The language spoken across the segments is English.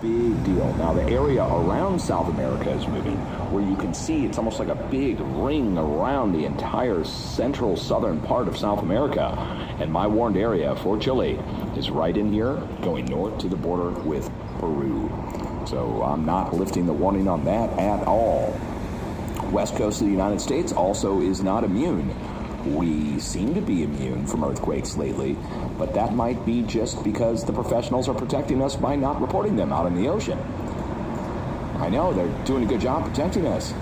big deal. Now, the area around South America is moving, where you can see it's almost like a big ring around the entire central southern part of South America. And my warned area for Chile is right in here, going north to the border with Peru. So I'm not lifting the warning on that at all. West coast of the United States also is not immune. We seem to be immune from earthquakes lately, but that might be just because the professionals are protecting us by not reporting them out in the ocean. I know, they're doing a good job protecting us.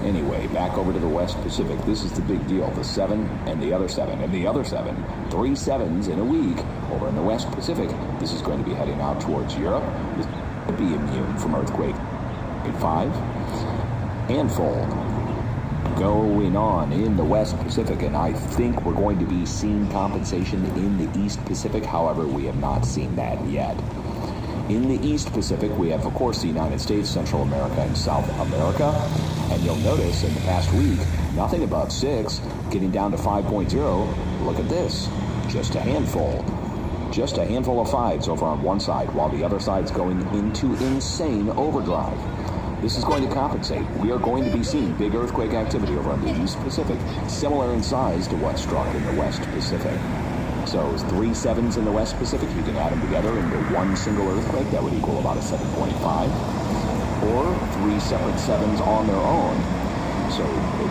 Anyway, back over to the West Pacific. This is the big deal. The 7 and the other 7 and the other 7. 3 7s in a week over in the West Pacific. This is going to be heading out towards Europe. This to be immune from earthquake. 5 handful going on in the West Pacific, and I think we're going to be seeing compensation in the East Pacific. However, we have not seen that yet. In the East Pacific, we have, of course, the United States, Central America, and South America. And you'll notice in the past week, nothing above 6, getting down to 5.0. Look at this, just a handful. Just a handful of 5s over on one side, while the other side's going into insane overdrive. This is going to compensate. We are going to be seeing big earthquake activity over on the East Pacific, similar in size to what struck in the West Pacific. So 3 7s in the West Pacific, you can add them together into one single earthquake. That would equal about a 7.5. Or 3 separate 7s on their own. So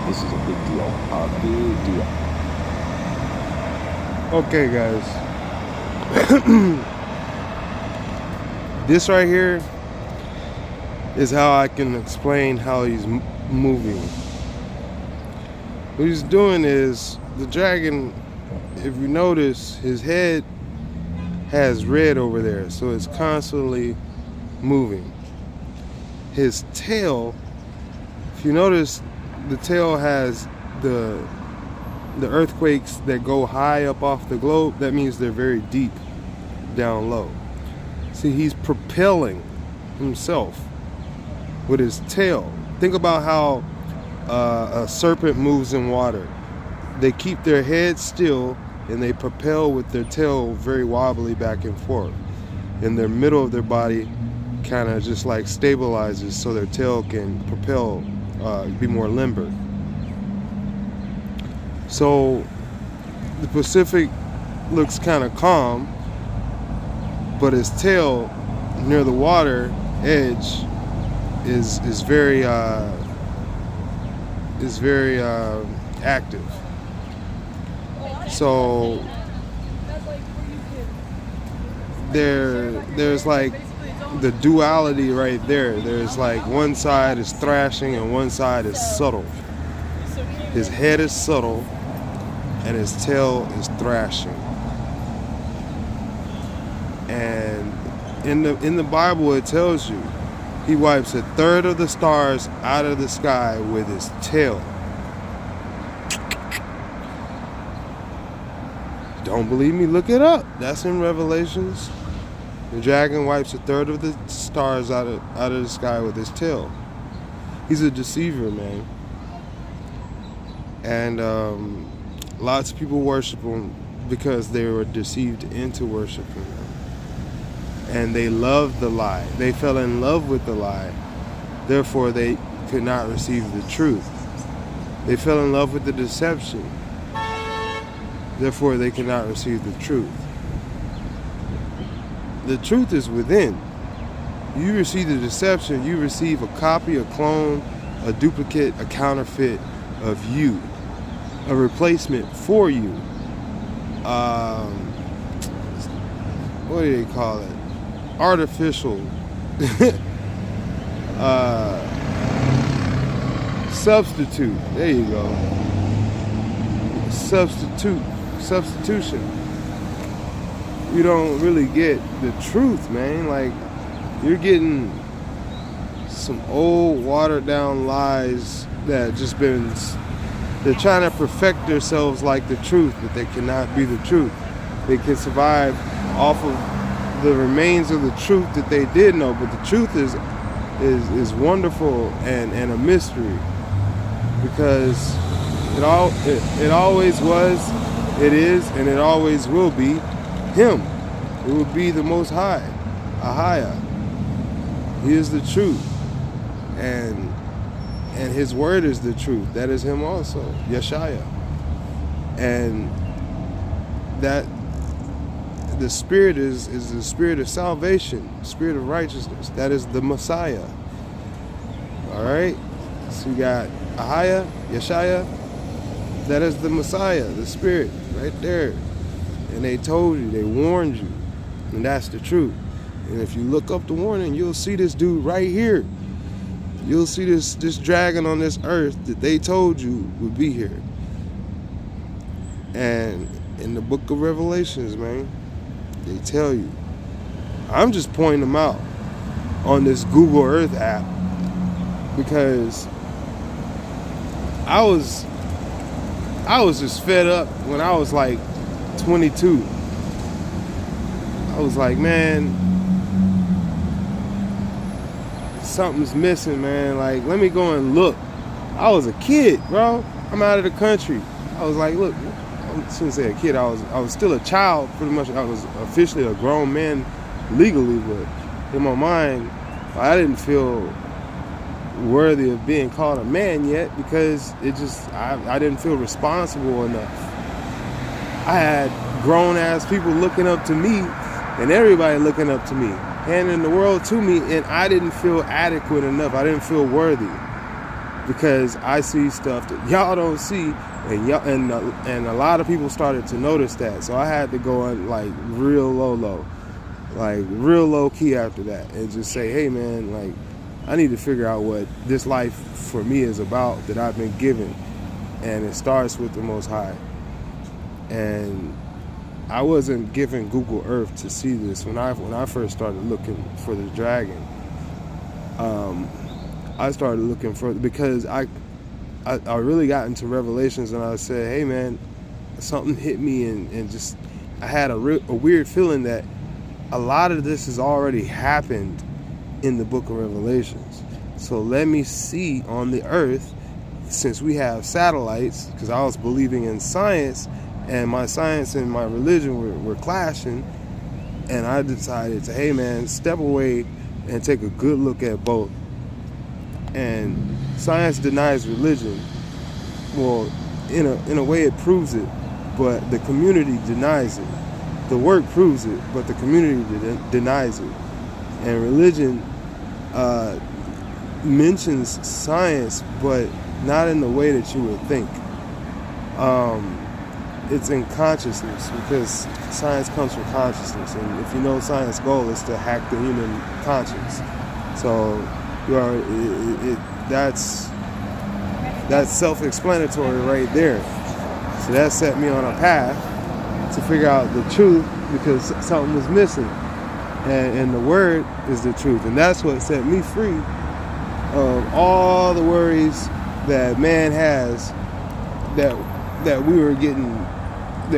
this is a big deal. A big deal. Okay, guys. This right here is how I can explain how he's moving. What he's doing is, the dragon, if you notice, his head has red over there, so it's constantly moving. His tail, if you notice, the tail has the earthquakes that go high up off the globe. That means they're very deep down low. See, he's propelling himself with his tail. Think about how a serpent moves in water. They keep their head still and they propel with their tail very wobbly back and forth. And their middle of their body kind of just like stabilizes so their tail can propel, be more limber. So the Pacific looks kind of calm, but his tail near the water edge is very active. So there's like the duality right there. There's like one side is thrashing and one side is subtle. His head is subtle and his tail is thrashing. And in the Bible it tells you he wipes 1/3 of the stars out of the sky with his tail. Don't believe me? Look it up. That's in Revelations. The dragon wipes 1/3 of the stars out of the sky with his tail. He's a deceiver, man. And lots of people worship him because they were deceived into worshiping him. And they loved the lie. They fell in love with the lie. Therefore, they could not receive the truth. They fell in love with the deception. Therefore, they cannot receive the truth. The truth is within. You receive the deception, you receive a copy, a clone, a duplicate, a counterfeit of you. A replacement for you. What do they call it? Artificial. Substitute. There you go. Substitution. You don't really get the truth, man. Like, you're getting some old, watered down lies that just been, they're trying to perfect themselves like the truth, but they cannot be the truth. They can survive off of the remains of the truth that they did know, but the truth is wonderful and a mystery, because it always was, it is, and it always will be Him. It will be the Most High, Ahaya. He is the truth. And his word is the truth. That is him also, Yeshaya. And that the spirit is the spirit of salvation, spirit of righteousness. That is the Messiah. All right? So you got Ahaya, Yeshaya. That is the Messiah, the spirit, right there. And they told you, they warned you. And that's the truth. And if you look up the warning, you'll see this dude right here. You'll see this dragon on this earth that they told you would be here. And in the book of Revelations, man, they tell you. I'm just pointing them out on this Google Earth app because I was just fed up when I was like 22. I was like, man, something's missing, man. Like, let me go and look. I was a kid, bro. I'm out of the country. I was like, look, I shouldn't say a kid. I was still a child, pretty much. I was officially a grown man legally, but in my mind, I didn't feel worthy of being called a man yet because I didn't feel responsible enough. I had grown-ass people looking up to me and everybody looking up to me, handing the world to me, and I didn't feel adequate enough. I didn't feel worthy because I see stuff that y'all don't see, and a lot of people started to notice that. So I had to go on like real low, like real low key after that, and just say, hey man, like I need to figure out what this life for me is about that I've been given, and it starts with the Most High. And I wasn't given Google Earth to see this when I first started looking for the dragon. I started looking for, because I really got into Revelations, and I said, hey man, something hit me, and just I had a weird feeling that a lot of this has already happened in the book of Revelations. So let me see on the earth, since we have satellites, because I was believing in science, and my science and my religion were clashing, and I decided to, hey man, step away and take a good look at both. And science denies religion. Well, in a way it proves it, but the community denies it. The work proves it, but the community denies it. And religion mentions science, but not in the way that you would think. It's in consciousness, because science comes from consciousness, and if you know science goal is to hack the human conscience. So that's self-explanatory right there. So that set me on a path to figure out the truth, because something was missing, and the word is the truth, and that's what set me free of all the worries that man has, that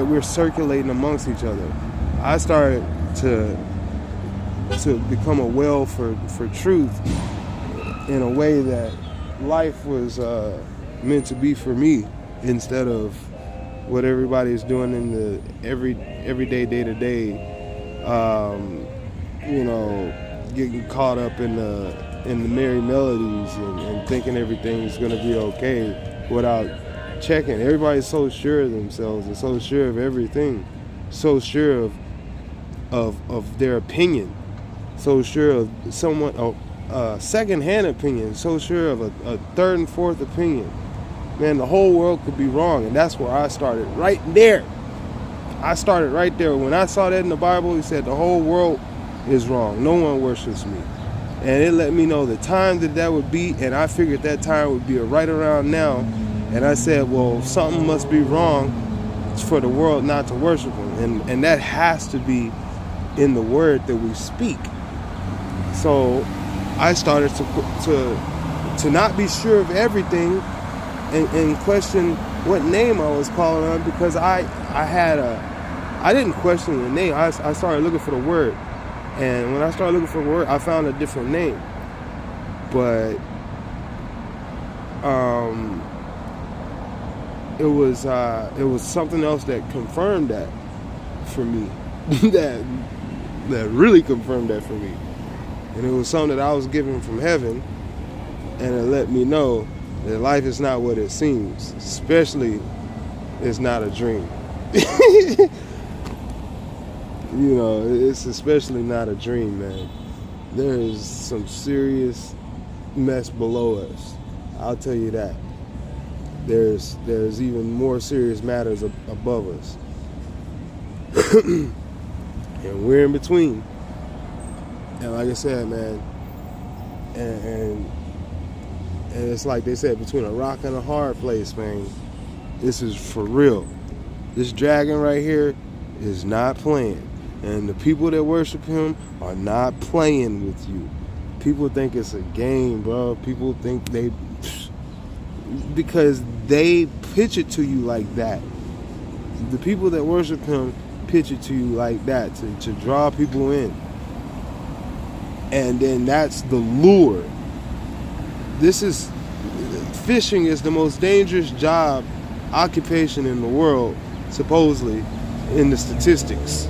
we're circulating amongst each other. I started to become a well for truth in a way that life was meant to be for me, instead of what everybody's doing in the everyday, day-to-day, getting caught up in the merry melodies and thinking everything's gonna be okay without checking. Everybody's so sure of themselves and so sure of everything, so sure of their opinion, so sure of someone a second-hand opinion, so sure of a third and fourth opinion. Man, the whole world could be wrong, and that's where I started, right there. I started right there. When I saw that in the Bible, he said the whole world is wrong. No one worships me. And it let me know the time that would be, and I figured that time would be right around now. And I said, well, something must be wrong for the world not to worship him. And that has to be in the word that we speak. So I started to not be sure of everything and question what name I was calling on, because I didn't question the name. I started looking for the word. And when I started looking for the word, I found a different name. But it was something else that confirmed that for me. that really confirmed that for me. And it was something that I was given from heaven, and it let me know that life is not what it seems, especially it's not a dream. You know, it's especially not a dream, man. There is some serious mess below us. I'll tell you that. There's even more serious matters above us. And we're in between. And like I said, man, and it's like they said, between a rock and a hard place, man. This is for real. This dragon right here is not playing. And the people that worship him are not playing with you. People think it's a game, bro. People think because they pitch it to you like that. The people that worship him pitch it to you like that to draw people in. And then that's the lure. Fishing is the most dangerous occupation in the world, supposedly, in the statistics.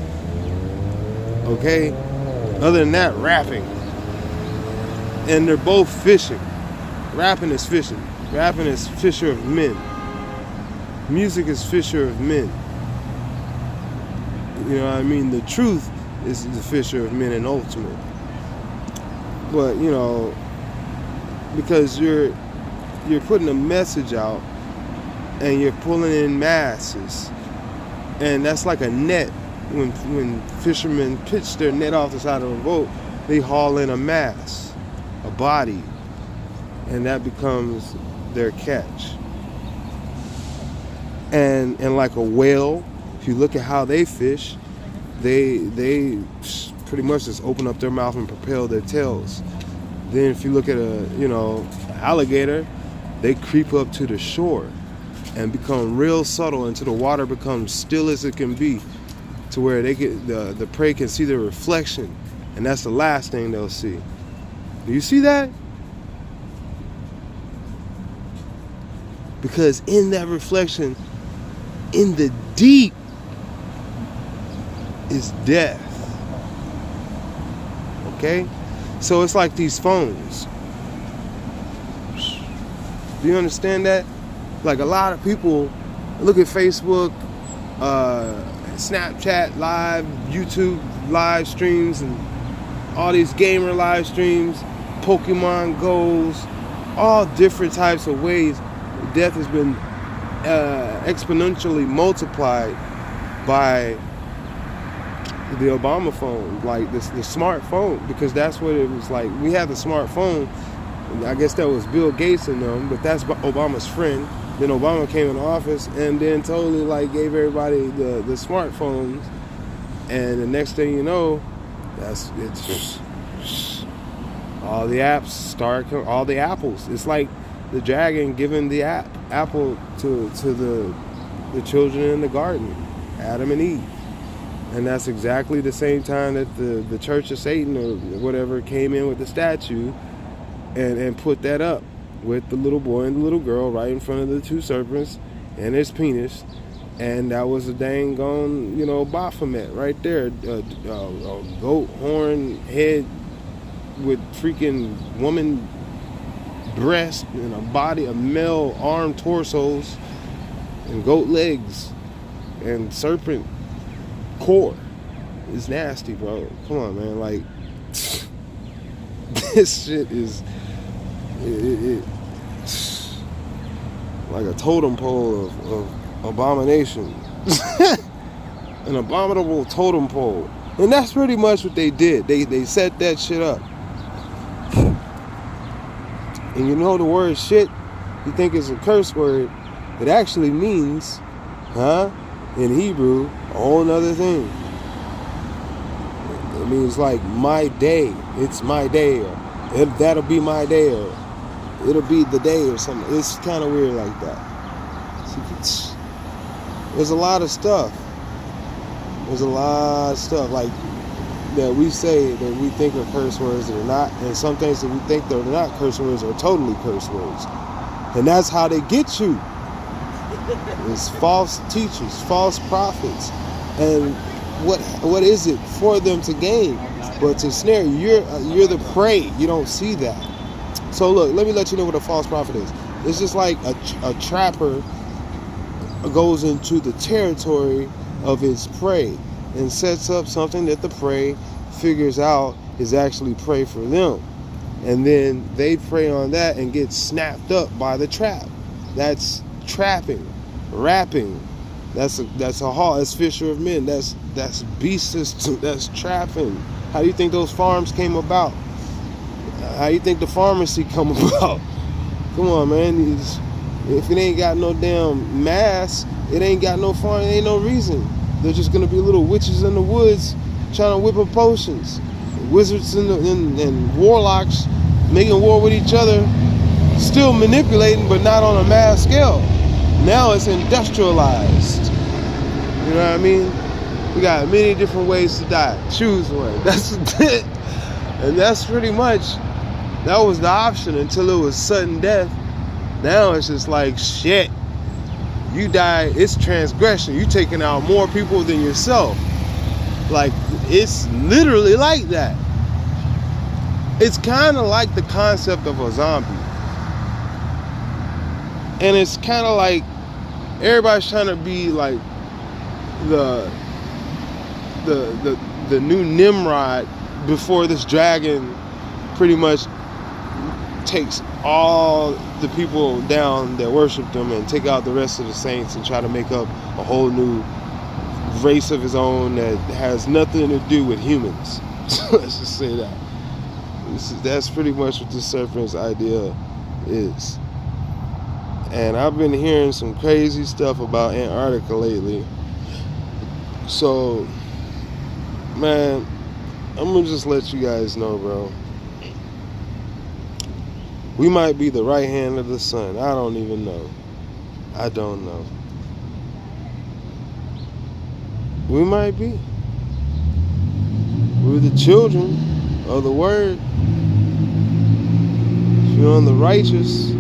Okay? Other than that, rapping. And they're both fishing. Rapping is fishing. Rapping is fisher of men. Music is fisher of men. You know what I mean? The truth is the fisher of men and ultimate. But, you know, because you're putting a message out and you're pulling in masses. And that's like a net. When fishermen pitch their net off the side of a boat, they haul in a mass, a body, and that becomes their catch. And like a whale, if you look at how they fish, they pretty much just open up their mouth and propel their tails. Then if you look at alligator, they creep up to the shore and become real subtle until the water becomes still as it can be, to where they get the prey can see their reflection, and that's the last thing they'll see. Do you see that? Because in that reflection, in the deep, is death. Okay? So it's like these phones. Do you understand that? Like a lot of people look at Facebook, Snapchat live, YouTube live streams, and all these gamer live streams, Pokemon Go's, all different types of ways death has been exponentially multiplied by the Obama phone, like the smartphone, because that's what it was like. We had the smartphone, I guess that was Bill Gates and them, but that's Obama's friend. Then Obama came in office and then totally like gave everybody the smartphones, and the next thing you know, it's all the apps start, all the apples. It's like the dragon giving the apple to the children in the garden, Adam and Eve. And that's exactly the same time that the Church of Satan or whatever came in with the statue and put that up with the little boy and the little girl right in front of the two serpents and his penis. And that was a dang gone, Baphomet right there. A goat horn head with freaking woman breast and a body of male arm torsos and goat legs and serpent core. It's nasty, bro. Come on, man. Like, this shit is like a totem pole of abomination. An abominable totem pole. And that's pretty much what they did. They set that shit up. And the word shit, you think it's a curse word. It actually means, in Hebrew, a whole nother thing. It means like my day. It's my day. Or that'll be my day. Or it'll be the day or something. It's kind of weird like that. There's a lot of stuff. Like that we say that we think are curse words that are not, and some things that we think that are not curse words are totally curse words. And that's how they get you. It's false teachers, false prophets. And what is it for them to gain? But to snare you, you're the prey. You don't see that. So look, let me let you know what a false prophet is. It's just like a trapper goes into the territory of his prey and sets up something that the prey figures out is actually prey for them. And then they prey on that and get snapped up by the trap. That's trapping, rapping. That's a haul. That's fisher of men. That's beast system. That's trapping. How do you think those farms came about? How do you think the pharmacy come about? Come on, man. If it ain't got no damn mass, it ain't got no farm. It ain't no reason. They're just gonna be little witches in the woods trying to whip up potions. Wizards and warlocks making war with each other, still manipulating, but not on a mass scale. Now it's industrialized. You know what I mean? We got many different ways to die. Choose one. That's it. And that's pretty much, that was the option until it was sudden death. Now it's just like, shit. You die, it's transgression. You taking out more people than yourself. Like, it's literally like that. It's kind of like the concept of a zombie. And it's kind of like everybody's trying to be like the new Nimrod before this dragon pretty much takes all the people down that worship them and take out the rest of the saints and try to make up a whole new race of his own that has nothing to do with humans. Let's just say that. That's pretty much what the serpent's idea is. And I've been hearing some crazy stuff about Antarctica lately. So, man, I'm gonna just let you guys know, bro. We might be the right hand of the sun. I don't even know. I don't know. We might be. We're the children of the word. If you're on the righteous,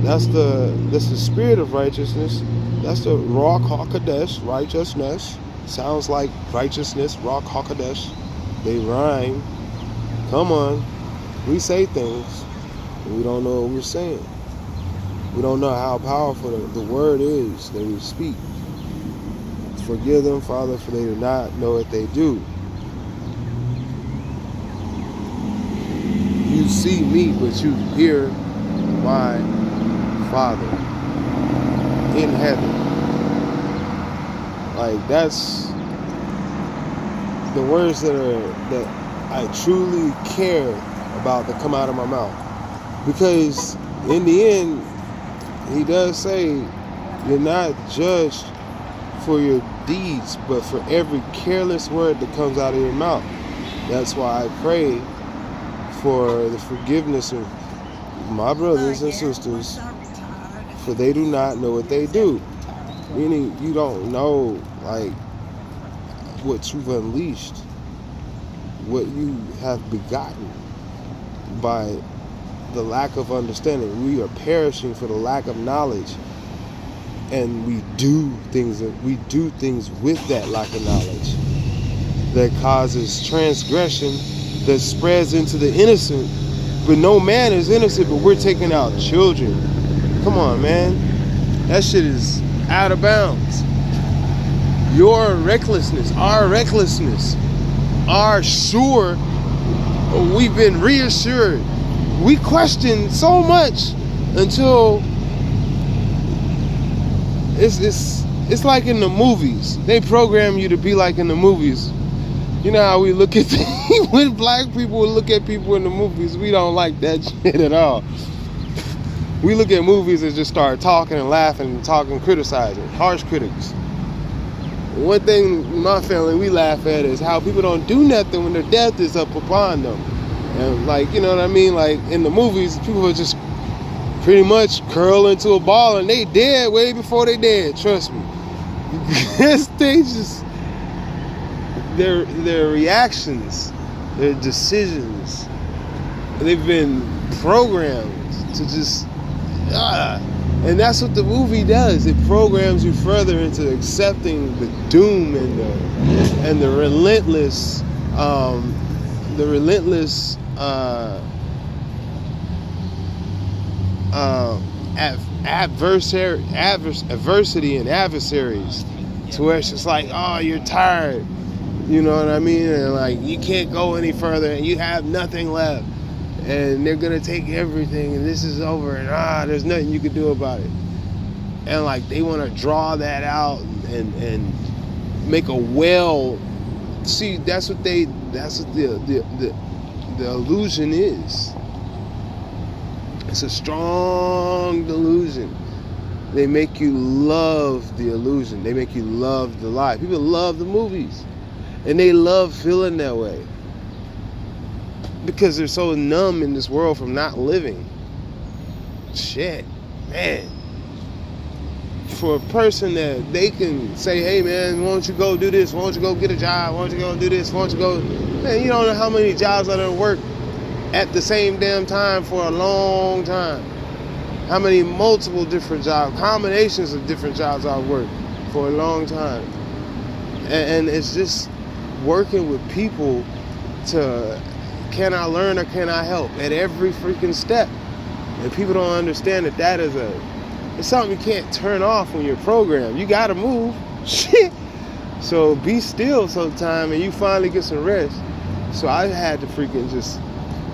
that's the spirit of righteousness. That's the Ruach HaKodesh, righteousness. Sounds like righteousness, Ruach HaKodesh. They rhyme. Come on. We say things, but we don't know what we're saying. We don't know how powerful the word is that we speak. Forgive them, Father, for they do not know what they do. You see me, but you hear my Father in heaven. Like, that's the words that I truly care about that come out of my mouth. Because in the end, he does say you're not judged for your deeds, but for every careless word that comes out of your mouth. That's why I pray for the forgiveness of my brothers and sisters, for they do not know what they do. Meaning, you don't know, like, what you've unleashed, what you have begotten by the lack of understanding. We are perishing for the lack of knowledge, and we do things with that lack of knowledge that causes transgression that spreads into the innocent. But no man is innocent, but we're taking out children. Come on, man. That shit is out of bounds. Your recklessness, our sure, we've been reassured. We question so much until it's like in the movies. They program you to be like in the movies. You know how we look at when black people look at people in the movies, we don't like that shit at all. We look at movies and just start talking and laughing and talking, criticizing, harsh critics. One thing in my family we laugh at is how people don't do nothing when their death is up upon them. And like, you know what I mean? Like in the movies, people are just pretty much curl into a ball and they dead way before they dead, trust me. They just, their reactions, their decisions, they've been programmed to just, and that's what the movie does. It programs you further into accepting the doom and the relentless The relentless adversity and adversaries, to where it's just like, oh, you're tired, you know what I mean, and like you can't go any further and you have nothing left, and they're gonna take everything and this is over and there's nothing you can do about it. And like they want to draw that out and make a well. See, that's what the illusion is. It's a strong delusion. They make you love the illusion. They make you love the lie. People love the movies, and they love feeling that way because they're so numb in this world from not living. Shit, man. For a person that they can say, hey man, why don't you go do this? Why don't you go get a job? Why don't you go do this? Why don't you go? Man, you don't know how many jobs I done worked at the same damn time for a long time. How many multiple different jobs, combinations of different jobs I've worked for a long time. And it's just working with people to, can I learn or can I help at every freaking step? And people don't understand that is it's something you can't turn off when you're programmed. You gotta move. Shit. So be still sometime and you finally get some rest. So I had to freaking just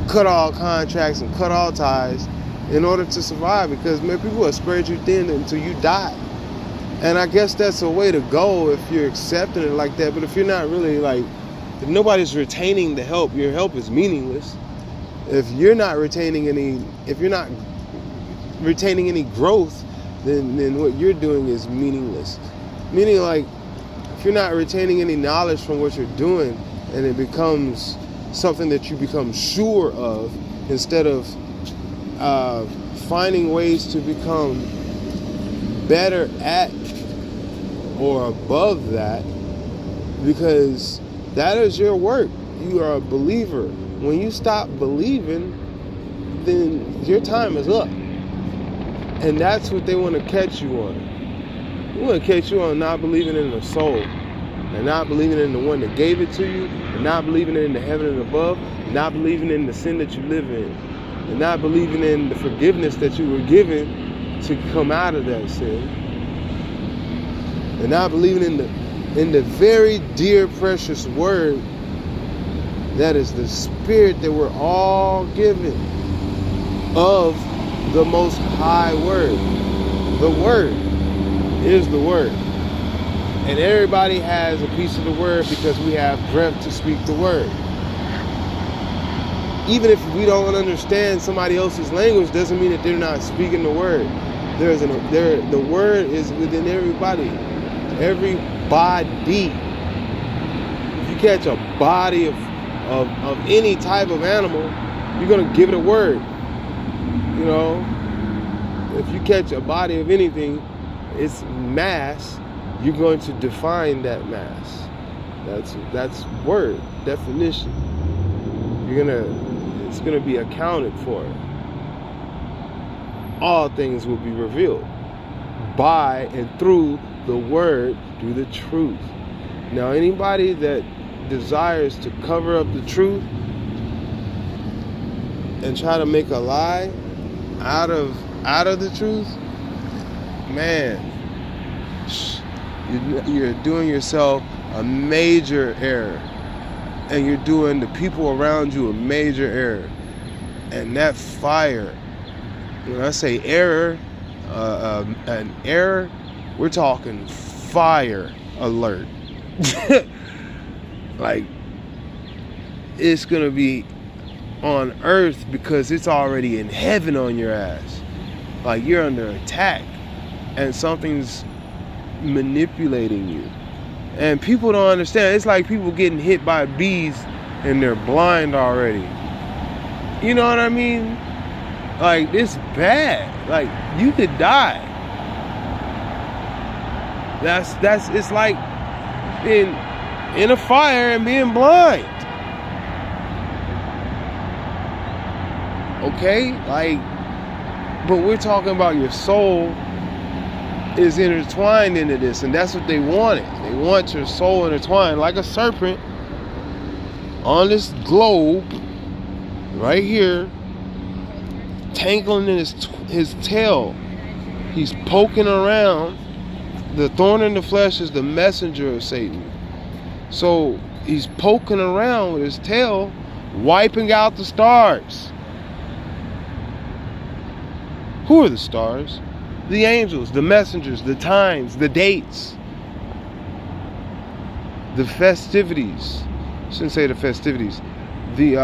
cut all contracts and cut all ties in order to survive, because man, people will spread you thin until you die. And I guess that's a way to go if you're accepting it like that. But if you're not really like, if nobody's retaining the help, your help is meaningless. If you're not retaining any growth, then what you're doing is meaningless. Meaning, like, if you're not retaining any knowledge from what you're doing, and it becomes something that you become sure of, instead of finding ways to become better at or above that, because that is your work. You are a believer. When you stop believing, then your time is up. And that's what they want to catch you on. They want to catch you on not believing in the soul, and not believing in the one that gave it to you, and not believing in the heaven and above, and not believing in the sin that you live in, and not believing in the forgiveness that you were given to come out of that sin, and not believing in the very dear precious word that is the spirit that we're all given of the most high word. The word is the word. And everybody has a piece of the word because we have breath to speak the word. Even if we don't understand somebody else's language, doesn't mean that they're not speaking the word. The word is within everybody. Everybody. If you catch a body of any type of animal, you're going to give it a word. You know, if you catch a body of anything, its mass, you're going to define that mass. That's word, definition. It's gonna be accounted for. All things will be revealed by and through the word, through the truth. Now, anybody that desires to cover up the truth and try to make a lie out of the truth, man, you're doing yourself a major error, and you're doing the people around you a major error. And that fire, when I say error, an error, we're talking fire alert. Like, it's gonna be on earth because it's already in heaven on your ass. Like, you're under attack and something's manipulating you. And people don't understand. It's like people getting hit by bees and they're blind already. You know what I mean? Like, it's bad. Like, you could die. It's like being in a fire and being blind. Okay? Like, but we're talking about your soul is intertwined into this, and that's what they wanted. They want your soul intertwined like a serpent. on this globe right here, tangling in his tail. He's poking around. The thorn in the flesh is the messenger of Satan. So he's poking around with his tail, wiping out the stars. Who are the stars? The angels, the messengers, the times, the dates, the festivities. I shouldn't say the festivities. The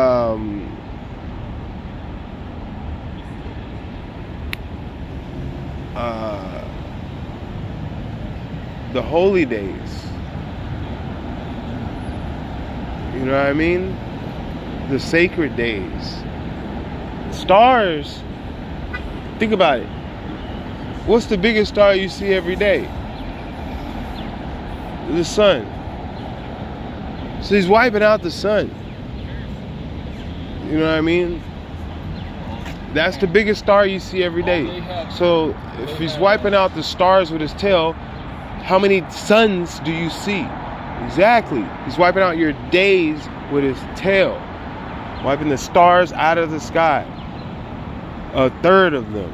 holy days. You know what I mean? The sacred days. Stars. Think about it. What's the biggest star you see every day? The sun. So he's wiping out the sun. You know what I mean? That's the biggest star you see every day. So if he's wiping out the stars with his tail, how many suns do you see? Exactly. He's wiping out your days with his tail. Wiping the stars out of the sky. A third of them.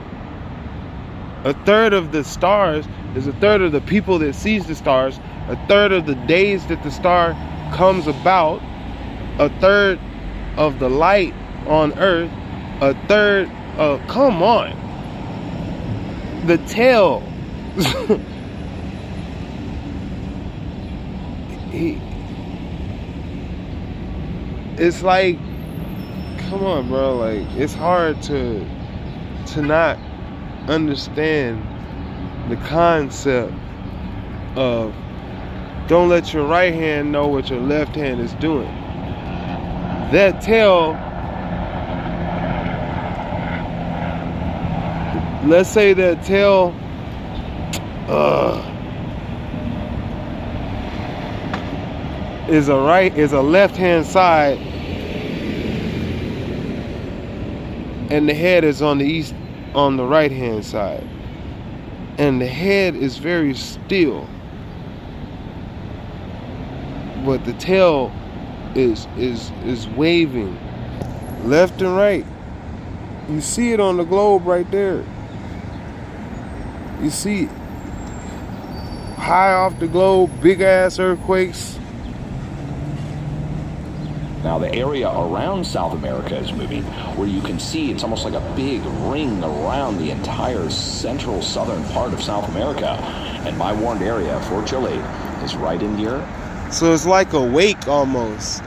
A third of the stars is a third of the people that sees the stars. A third of the days that the star comes about. A third of the light on earth. A third of, come on. The tail. It's like, come on, bro. Like, it's hard to not understand the concept of don't let your right hand know what your left hand is doing. That tail, let's say that tail is a left hand side, and the head is on the right hand side, and the head is very still, but the tail is waving left and right. You see it on the globe right there. You see it high off the globe, big ass earthquakes. Now the area around South America is moving, where you can see it's almost like a big ring around the entire central southern part of South America. And my warned area for Chile is right in here. So it's like a wake almost.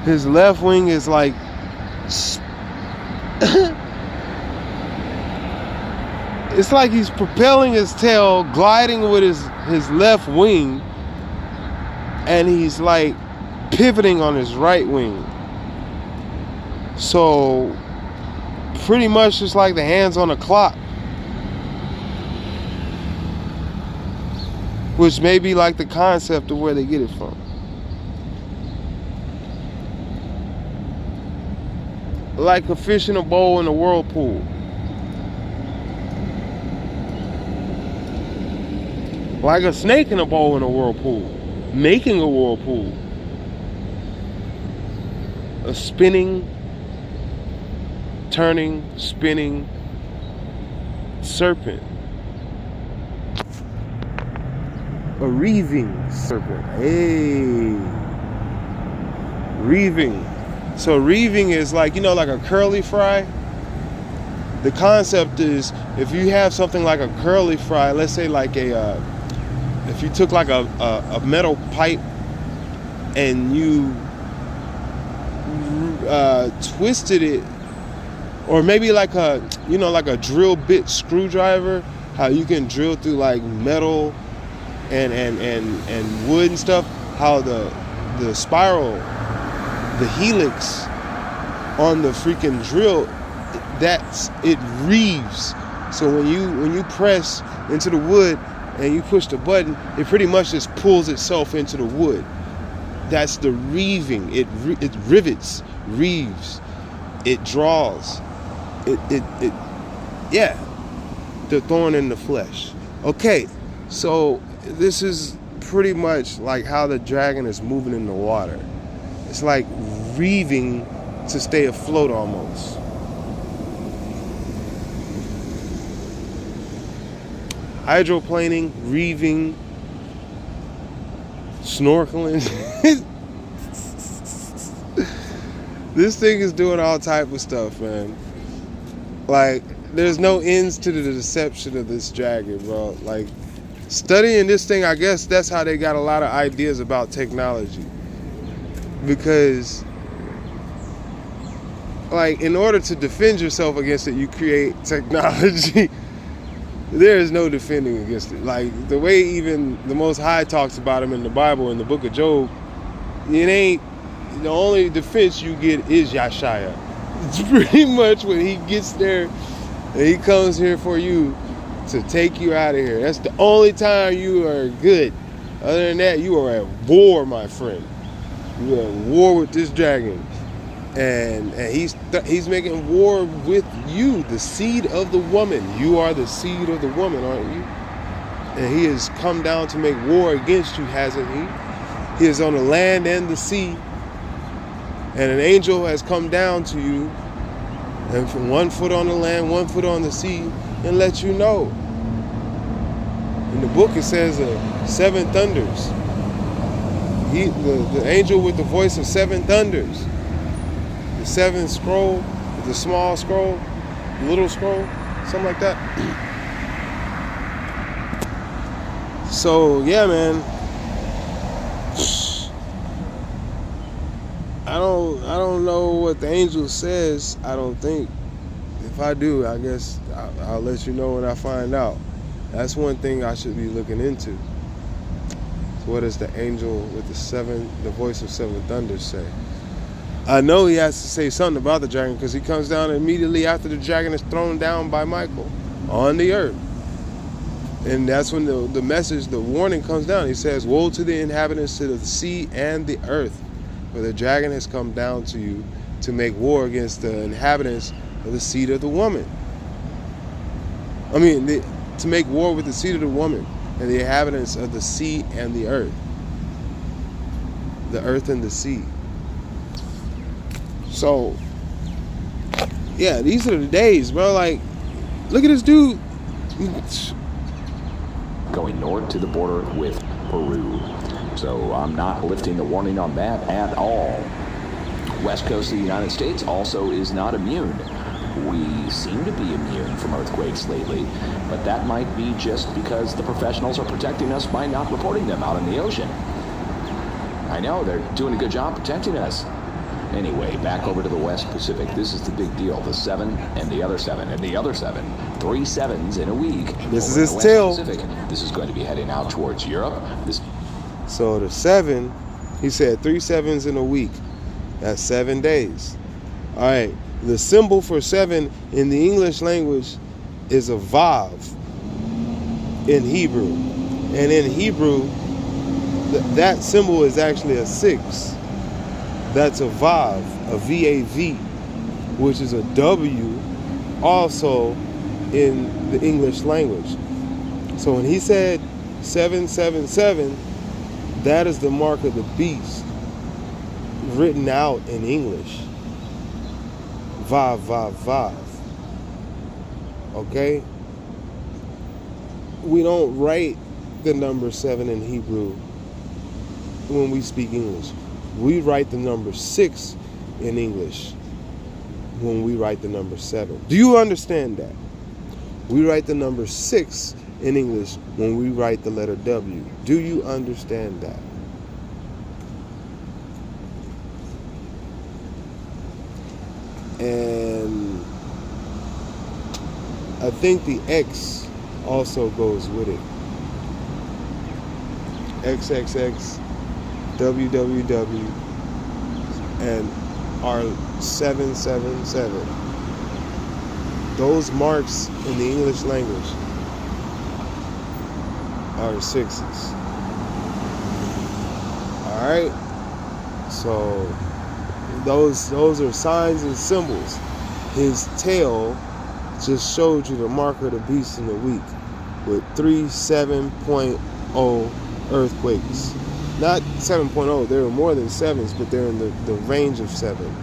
His left wing is like it's like he's propelling his tail, gliding with his left wing, and he's like pivoting on his right wing. So pretty much just like the hands on a clock, which may be like the concept of where they get it from. Like a fish in a bowl in a whirlpool. Like a snake in a bowl in a whirlpool, making a whirlpool. A spinning, turning, spinning serpent. A reeving serpent. Hey. Reeving. So reeving is like, like a curly fry. The concept is, if you have something like a curly fry, let's say like if you took like a metal pipe and you twisted it, or maybe like a drill bit screwdriver, how you can drill through like metal and wood and stuff, how the spiral, the helix on the freaking drill, it reeves. So when you press into the wood and you push the button, it pretty much just pulls itself into the wood. That's the reeving. It rivets, reeves, it draws. Yeah, the thorn in the flesh. Okay, so this is pretty much like how the dragon is moving in the water. it's like reeving to stay afloat almost. Hydroplaning, reeving, snorkeling. This thing is doing all type of stuff, man. Like, there's no ends to the deception of this dragon, bro. Like, studying this thing, I guess that's how they got a lot of ideas about technology. Because, like, in order to defend yourself against it, you create technology. There is no defending against it. Like, the way even the Most High talks about him in the Bible, in the book of Job, it ain't, the only defense you get is Yashaya. It's pretty much when he gets there and he comes here for you to take you out of here. That's the only time you are good. Other than that, you are at war, my friend. You are at war with this dragon. And he's making war with you, the seed of the woman. You are the seed of the woman, aren't you? And he has come down to make war against you, hasn't he? He is on the land and the sea. And an angel has come down to you, and from 1 foot on the land, 1 foot on the sea, and let you know. In the book it says 7 thunders. The angel with the voice of 7 thunders. The 7th scroll, the small scroll, the little scroll, something like that. So yeah, man. I don't know what the angel says. I don't think. If I do, I guess I'll let you know when I find out. That's one thing I should be looking into. So what does the angel with the voice of 7 thunders say? I know he has to say something about the dragon, because he comes down immediately after the dragon is thrown down by Michael on the earth. And that's when the message, the warning comes down. He says, woe to the inhabitants of the sea and the earth, for the dragon has come down to you to make war against the inhabitants of the seed of the woman. To make war with the seed of the woman and the inhabitants of the sea and the earth. The earth and the sea. So, yeah, these are the days, bro. Like, look at this dude. Going north to the border with Peru. So I'm not lifting the warning on that at all. West coast of the United States also is not immune. We seem to be immune from earthquakes lately, but that might be just because the professionals are protecting us by not reporting them out in the ocean. I know, they're doing a good job protecting us. Anyway, back over to the West Pacific. This is the big deal. The 7 and the other 7 and the other 7. 3 7s in a week. This is his tail. This is going to be heading out towards Europe. So the 7, he said 3 7s in a week. That's 7 days. All right. The symbol for 7 in the English language is a vav in Hebrew. And in Hebrew, that symbol is actually a 6. That's a vav, a V-A-V, which is a W also in the English language. So when he said 777, that is the mark of the beast written out in English. Vav, vav, vav. Okay? We don't write the number 7 in Hebrew when we speak English. We write the number 6 in English when we write the number 7. Do you understand that? We write the number 6 in English when we write the letter W. Do you understand that? And I think the X also goes with it. XXX, WWW, and R777. Those marks in the English language are 6s. Alright? So those are signs and symbols. His tail just showed you the mark of the beast in the week with 3 7.0 earthquakes. Not 7.0. There are more than 7s, but they're in the range of 7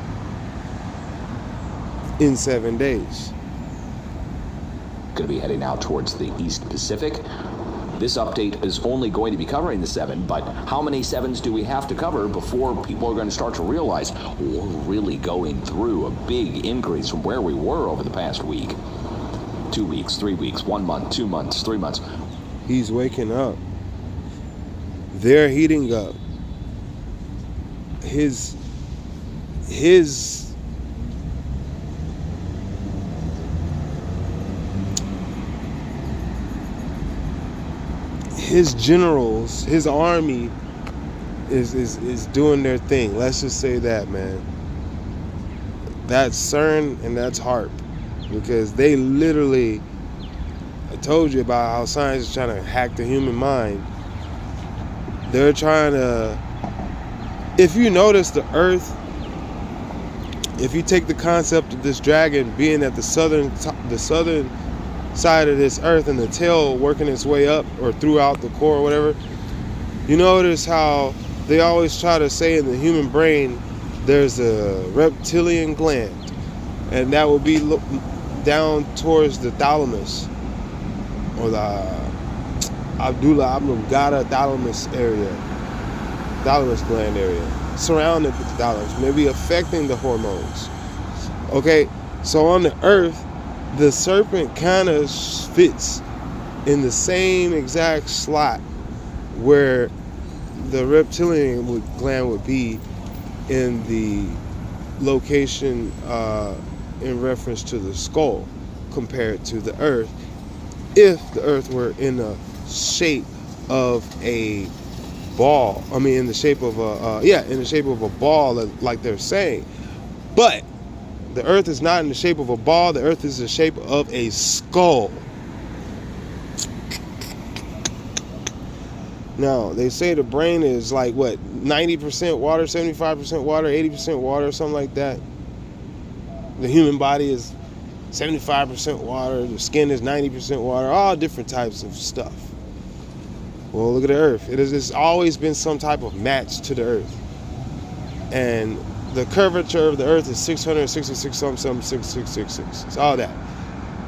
in 7 days. Going to be heading out towards the East Pacific. This update is only going to be covering the 7, but how many 7s do we have to cover before people are going to start to realize we're really going through a big increase from where we were over the past week? 2 weeks, 3 weeks, 1 month, 2 months, 3 months. He's waking up. They're heating up. His generals, his army is doing their thing. Let's just say that, man. That's CERN and that's HARP. Because they literally, I told you about how science is trying to hack the human mind. They're trying to, if you notice the Earth, if you take the concept of this dragon being at the southern side of this Earth and the tail working its way up or throughout the core or whatever, you notice how they always try to say in the human brain there's a reptilian gland, and that would be down towards the thalamus or the Abdullah Oblongata thalamus gland area, surrounded with the thalamus, maybe affecting the hormones. Okay, so on the Earth, the serpent kind of fits in the same exact slot where the reptilian gland would be in the location in reference to the skull compared to the Earth, if the Earth were in the shape of a ball. I mean, in the shape of a ball, like they're saying. But the Earth is not in the shape of a ball. The Earth is the shape of a skull. Now, they say the brain is like, what, 90% water, 75% water, 80% water, something like that. The human body is 75% water. The skin is 90% water. All different types of stuff. Well, look at the Earth. It's always been some type of match to the Earth. And the curvature of the Earth is 666 something 6666. It's all that.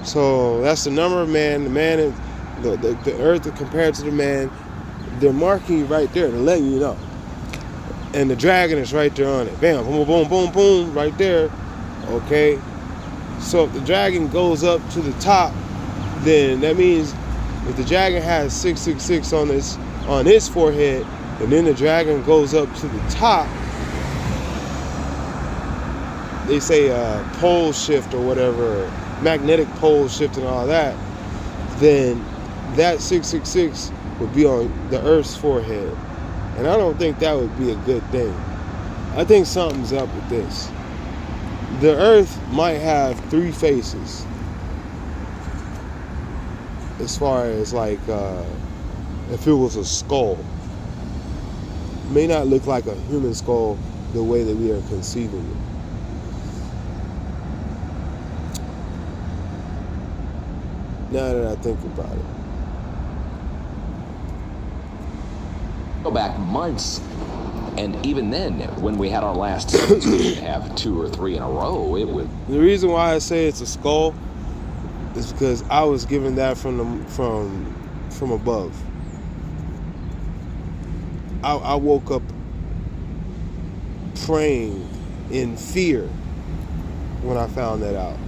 So that's the number of man. The man is the Earth compared to the man. They're marking you right there to let you know. And the dragon is right there on it. Bam, boom, boom, boom, boom, right there. Okay. So if the dragon goes up to the top, then that means if the dragon has 666 on his forehead, and then the dragon goes up to the top, they say pole shift or whatever, magnetic pole shift and all that, then that 666 would be on the Earth's forehead. And I don't think that would be a good thing. I think something's up with this. The Earth might have 3 faces. As far as like, if it was a skull. It may not look like a human skull the way that we are conceiving it. Now that I think about it. Go back months, and even then, when we had our last sevens, we didn't have 2 or 3 in a row. It would. The reason why I say it's a skull is because I was given that from above. I woke up praying in fear when I found that out.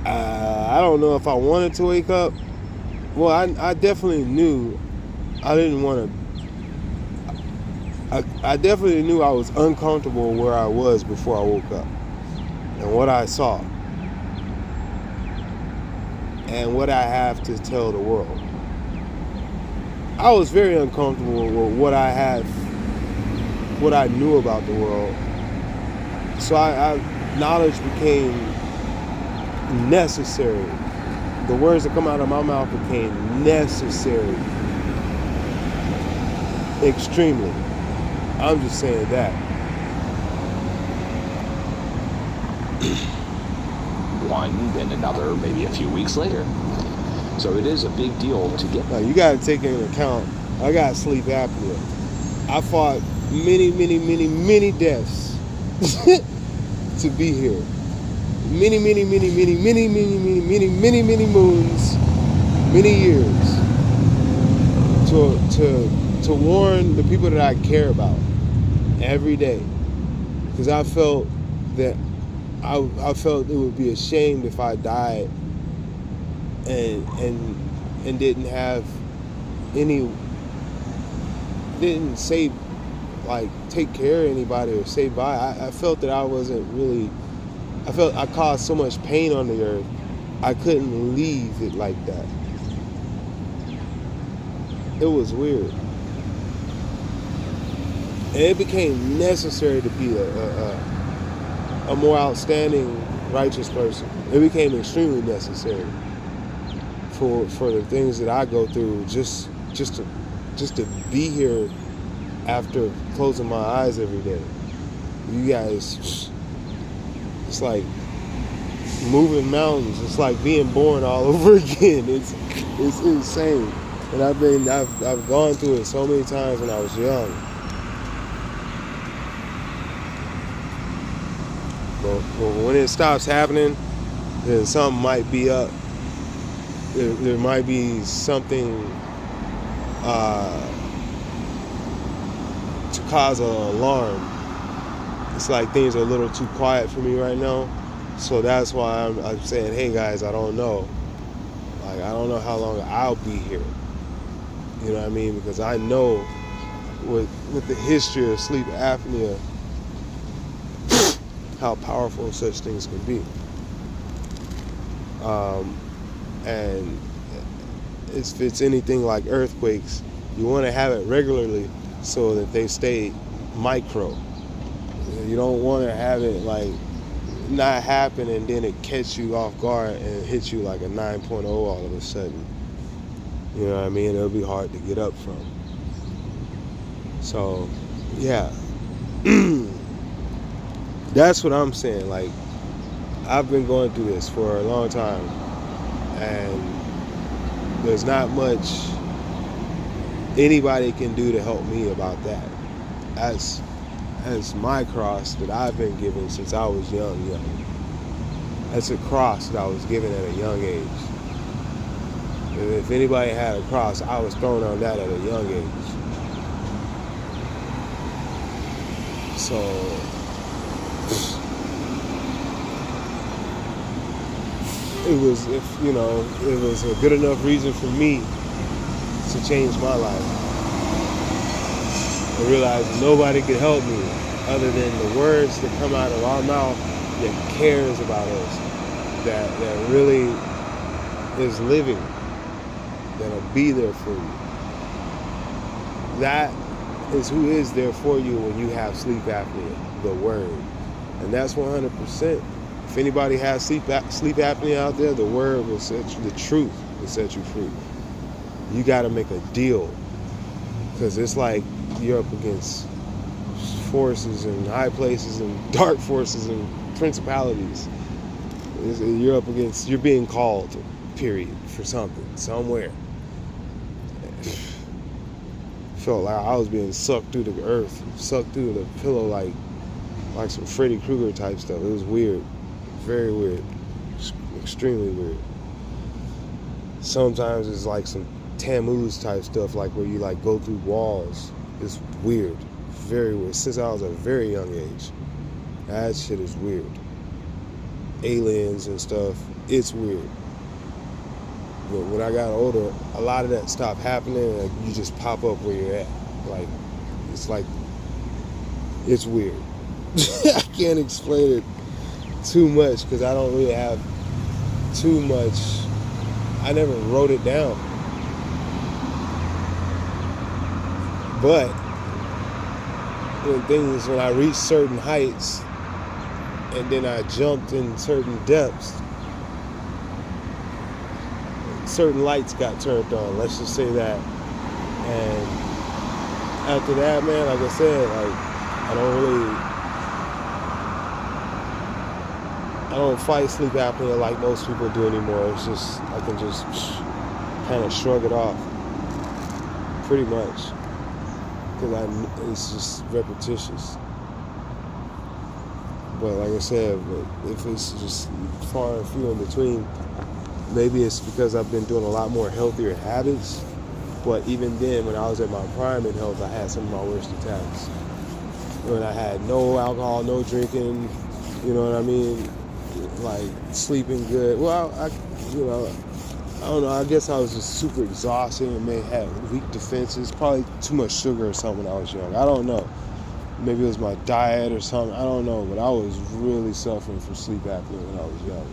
I don't know if I wanted to wake up. Well, I definitely knew I didn't want to. I definitely knew I was uncomfortable where I was before I woke up. And what I saw. And what I have to tell the world. I was very uncomfortable with what I knew about the world. So knowledge became necessary. The words that come out of my mouth became necessary. Extremely. I'm just saying that. One, then another, maybe a few weeks later. So it is a big deal to get. Now, you got to take into account, I got sleep apnea. I fought many deaths to be here. Many moons, many years to warn the people that I care about every day. Because I felt that I felt it would be a shame if I died and didn't have didn't say, like, take care of anybody or say bye. I felt that I wasn't really, I felt I caused so much pain on the earth, I couldn't leave it like that. It was weird. And it became necessary to be a more outstanding, righteous person. It became extremely necessary for the things that I go through, just to be here after closing my eyes every day. You guys, it's like moving mountains. It's like being born all over again. It's insane. And I've gone through it so many times when I was young. But when it stops happening, then something might be up. There might be something to cause an alarm. It's like things are a little too quiet for me right now. So that's why I'm saying, hey guys, I don't know. Like, I don't know how long I'll be here. You know what I mean? Because I know with the history of sleep apnea, how powerful such things can be. And if it's anything like earthquakes, you want to have it regularly so that they stay micro. You don't want to have it like not happen and then it catch you off guard and hit you like a 9.0 all of a sudden. You know what I mean? It'll be hard to get up from. So, yeah. That's what I'm saying. Like, I've been going through this for a long time, and there's not much anybody can do to help me about that. That's my cross that I've been given since I was young. That's a cross that I was given at a young age. And if anybody had a cross, I was thrown on that at a young age. So it was a good enough reason for me to change my life. I realized nobody could help me other than the words that come out of our mouth that cares about us, that really is living, that'll be there for you. That is who is there for you when you have sleep apnea, the word. And that's 100%. If anybody has sleep apnea out there, the word will set you, the truth will set you free. You got to make a deal, because it's like you're up against forces and high places and dark forces and principalities. You're being called, period, for something, somewhere. Felt like I was being sucked through the earth, sucked through the pillow like some Freddy Krueger type stuff. It was weird, very weird, extremely weird. Sometimes it's like some Tammuz type stuff, like where you like go through walls. It's weird, very weird. Since I was a very young age, that shit is weird. Aliens and stuff, it's weird. But when I got older, a lot of that stopped happening, and you just pop up where you're at. It's weird. I can't explain it too much because I don't really have too much. I never wrote it down. But when I reached certain heights and then I jumped in certain depths, certain lights got turned on, let's just say that. And after that, man, like I said, I don't fight sleep apnea like most people do anymore. It's just, I can just kind of shrug it off, pretty much, because it's just repetitious. But like I said, if it's just far and few in between, maybe it's because I've been doing a lot more healthier habits. But even then, when I was at my prime in health, I had some of my worst attacks. When I had no alcohol, no drinking, you know what I mean? Like sleeping good. Well, I don't know. I guess I was just super exhausted and may have weak defenses. Probably too much sugar or something when I was young. I don't know. Maybe it was my diet or something. I don't know. But I was really suffering from sleep apnea when I was young.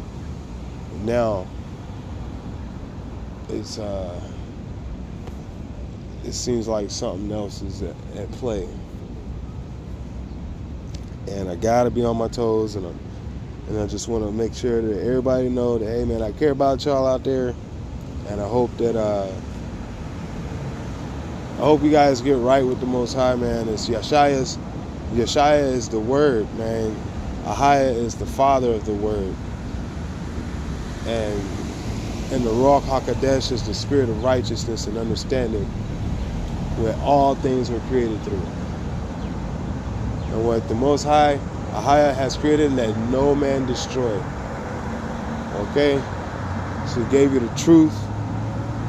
And now, it seems like something else is at play. And I gotta be on my toes, and I just want to make sure that everybody know that, hey man, I care about y'all out there, and I hope that I hope you guys get right with the Most High, man. It's Yeshaya is the Word, man. Ahaya is the Father of the Word, and the Ruach HaKodesh is the Spirit of righteousness and understanding, where all things were created through. And what the Most High, Ahaya, has created, let no man destroy. Okay? So he gave you the truth,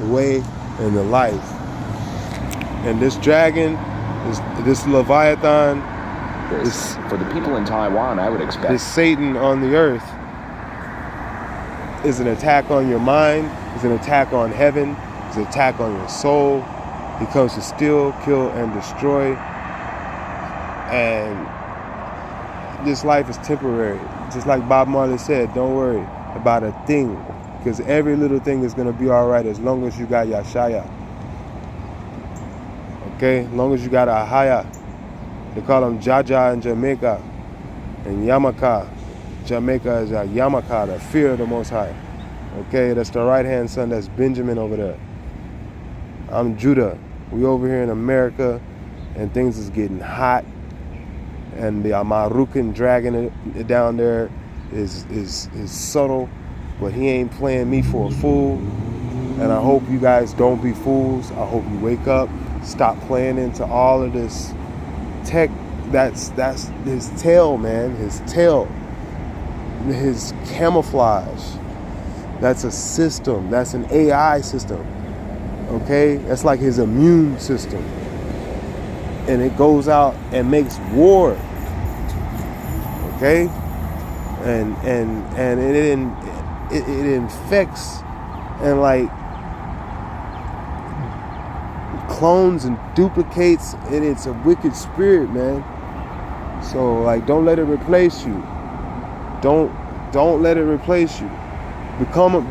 the way, and the life. And this dragon, this Leviathan, for the people in Taiwan, I would expect this Satan on the earth is an attack on your mind, is an attack on heaven, is an attack on your soul. He comes to steal, kill, and destroy. And this life is temporary. Just like Bob Marley said, don't worry about a thing, because every little thing is going to be all right as long as you got Yeshaya. Okay? As long as you got Ahaya. They call him Jaja in Jamaica. And Yamaka. Jamaica is a Yamaka, the fear of the Most High. Okay? That's the right-hand son. That's Benjamin over there. I'm Judah. We over here in America, and things is getting hot. And the Amarucan dragon down there is subtle, but he ain't playing me for a fool. And I hope you guys don't be fools. I hope you wake up, stop playing into all of this tech. That's his tail, man. His tail, his camouflage. That's a system. That's an AI system. Okay, that's like his immune system. And it goes out and makes war. Okay, and it infects and like clones and duplicates, and it's a wicked spirit, man. So like, don't let it replace you. Don't let it replace you.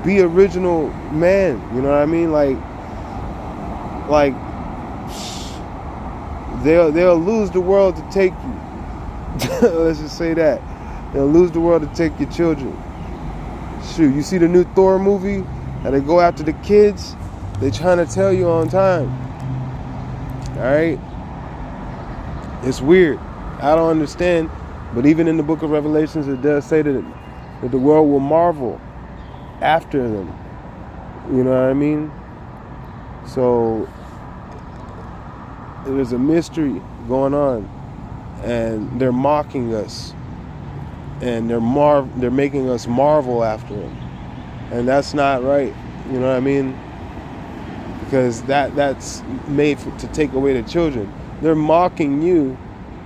Be original man. You know what I mean? Like they'll lose the world to take you. Let's just say that. They'll lose the world to take your children. Shoot, you see the new Thor movie? And they go after the kids? They trying to tell you on time. Alright? It's weird. I don't understand. But even in the book of Revelations, it does say that the world will marvel after them. You know what I mean? So there's a mystery going on, and they're mocking us, and they're making us marvel after them, and that's not right. You know what I mean? Because that's made to take away the children. They're mocking you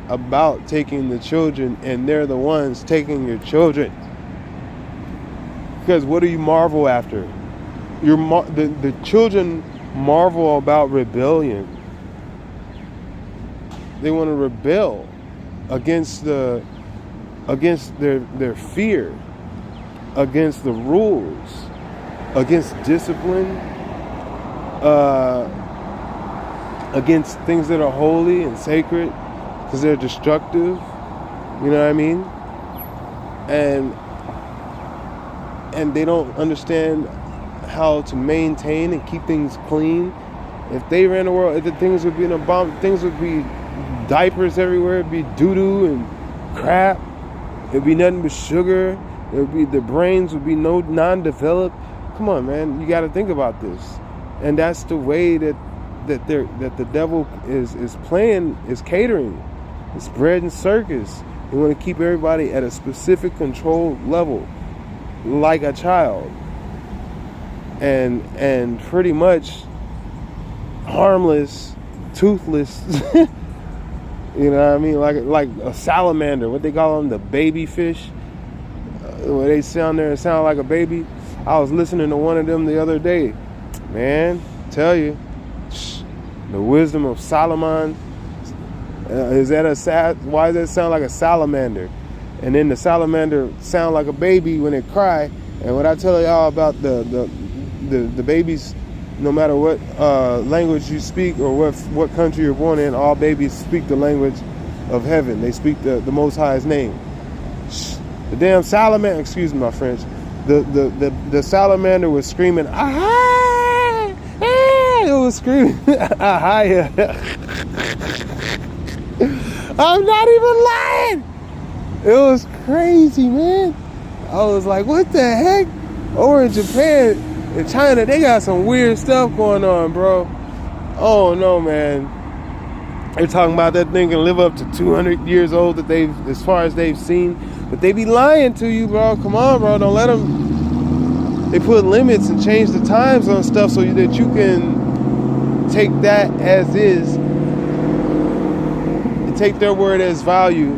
about taking the children, and they're the ones taking your children. Because what do you marvel after? The children marvel about rebellion. They want to rebel against their fear, against the rules, against discipline, against things that are holy and sacred, because they're destructive. You know what I mean? And they don't understand how to maintain and keep things clean. If they ran the world, things would be in a bomb. Things would be diapers everywhere. It'd be doo-doo and crap. It'd be nothing but sugar. It'd be, the brains would be non-developed. Come on, man. You got to think about this. And that's the way that the devil is playing, is catering. It's bread and circus. They want to keep everybody at a specific controlled level, like a child, and pretty much harmless, toothless. You know what I mean? Like a salamander. What they call them, the baby fish. Where they sound like a baby. I was listening to one of them the other day. Man, tell you, the wisdom of Solomon. Why does that sound like a salamander? And then the salamander sound like a baby when it cry. And what I tell y'all about the babies, no matter what language you speak or what country you're born in, all babies speak the language of heaven. They speak the Most High's name. The damn salamander, excuse me my French, the salamander was screaming, "Ah!" It was screaming, "Ah!" I'm not even lying. It was crazy, man. I was like, what the heck? Over in Japan, in China, they got some weird stuff going on, bro. Oh no, man. They're talking about that thing can live up to 200 years old as far as they've seen. But they be lying to you, bro. Come on, bro. Don't let them. They put limits and change the times on stuff so that you can take that as is. And take their word as value,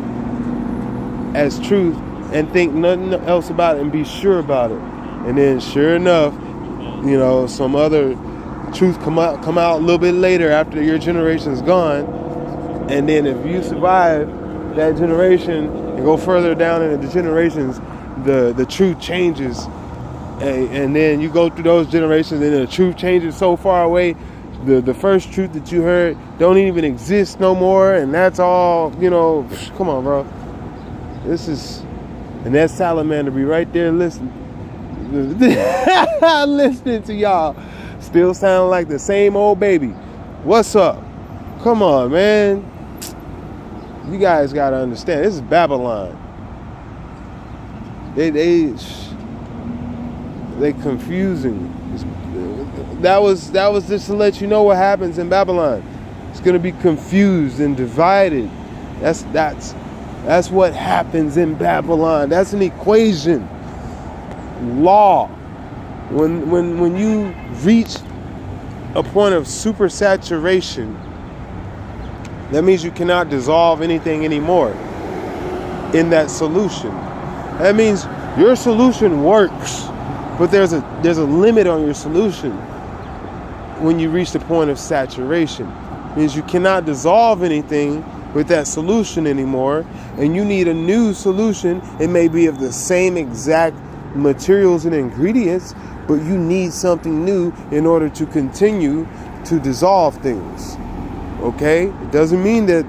as truth, and think nothing else about it and be sure about it. And then sure enough, you know, some other truth come out a little bit later after your generation's gone. And then if you survive that generation and go further down into the generations, the truth changes. And then you go through those generations and the truth changes so far away. The first truth that you heard don't even exist no more. And that's all, you know, come on, bro. And that salamander be right there listening. Listening to y'all. Still sound like the same old baby. What's up? Come on, man. You guys gotta understand. This is Babylon. They confusing. That was just to let you know what happens in Babylon. It's gonna be confused and divided. That's what happens in Babylon. That's an equation. Law. When you reach a point of supersaturation, that means you cannot dissolve anything anymore in that solution. That means your solution works, but there's a limit on your solution when you reach the point of saturation. It means you cannot dissolve anything with that solution anymore, and you need a new solution. It may be of the same exact materials and ingredients, but you need something new in order to continue to dissolve things. Okay? It doesn't mean that